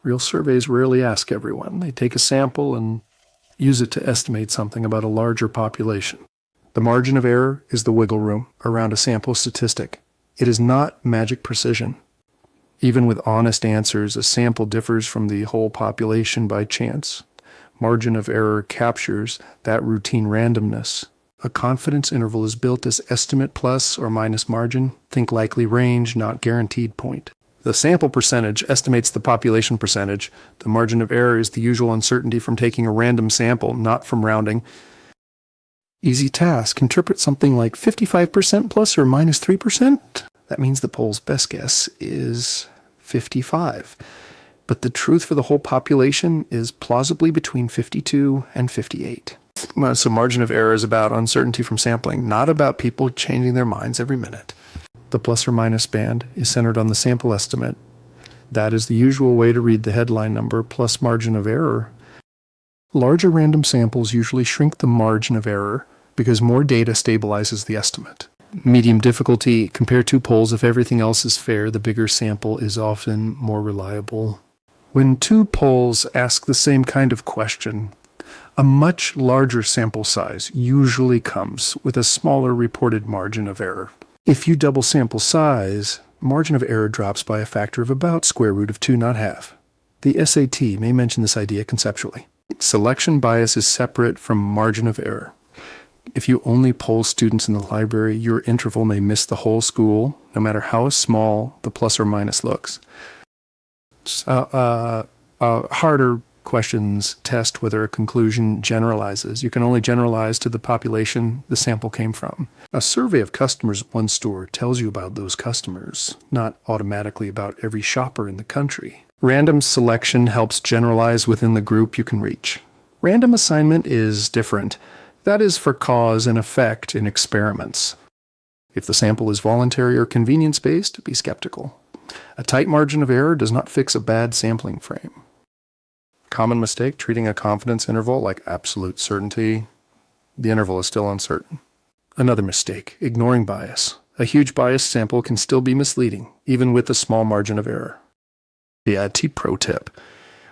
Real surveys rarely ask everyone. They take a sample and use it to estimate something about a larger population. The margin of error is the wiggle room around a sample statistic. It is not magic precision. Even with honest answers, a sample differs from the whole population by chance. Margin of error captures that routine randomness. A confidence interval is built as estimate plus or minus margin. Think likely range, not guaranteed point. The sample percentage estimates the population percentage. The margin of error is the usual uncertainty from taking a random sample, not from rounding. Easy task. Interpret something like 55% plus or minus 3%. That means the poll's best guess is 55. But the truth for the whole population is plausibly between 52 and 58. So margin of error is about uncertainty from sampling, not about people changing their minds every minute. The plus or minus band is centered on the sample estimate. That is the usual way to read the headline number plus margin of error. Larger random samples usually shrink the margin of error because more data stabilizes the estimate. Medium difficulty, compare two polls. If everything else is fair, the bigger sample is often more reliable. When two polls ask the same kind of question, a much larger sample size usually comes with a smaller reported margin of error. If you double sample size, margin of error drops by a factor of about square root of 2, not half. The SAT may mention this idea conceptually. Selection bias is separate from margin of error. If you only poll students in the library, your interval may miss the whole school, no matter how small the plus or minus looks. Harder questions test whether a conclusion generalizes. You can only generalize to the population the sample came from. A survey of customers at one store tells you about those customers, not automatically about every shopper in the country. Random selection helps generalize within the group you can reach. Random assignment is different. That is for cause and effect in experiments. If the sample is voluntary or convenience-based, be skeptical. A tight margin of error does not fix a bad sampling frame. Common mistake, treating a confidence interval like absolute certainty. The interval is still uncertain. Another mistake, ignoring bias. A huge biased sample can still be misleading, even with a small margin of error. The pro tip.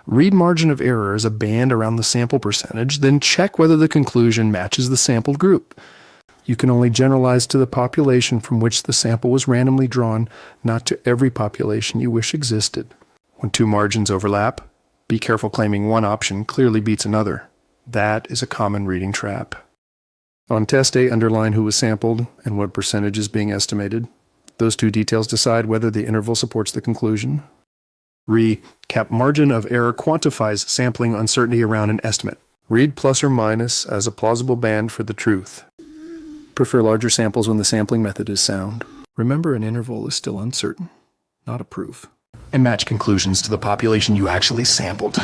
Read margin of error as a band around the sample percentage, then check whether the conclusion matches the sampled group. You can only generalize to the population from which the sample was randomly drawn, not to every population you wish existed. When two margins overlap, be careful claiming one option clearly beats another. That is a common reading trap. On test day, underline who was sampled and what percentage is being estimated. Those two details decide whether the interval supports the conclusion. Recap: margin of error quantifies sampling uncertainty around an estimate. Read plus or minus as a plausible band for the truth. Prefer larger samples when the sampling method is sound. Remember, an interval is still uncertain, not a proof. And match conclusions to the population you actually sampled.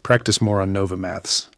Practice more on NovaMaths.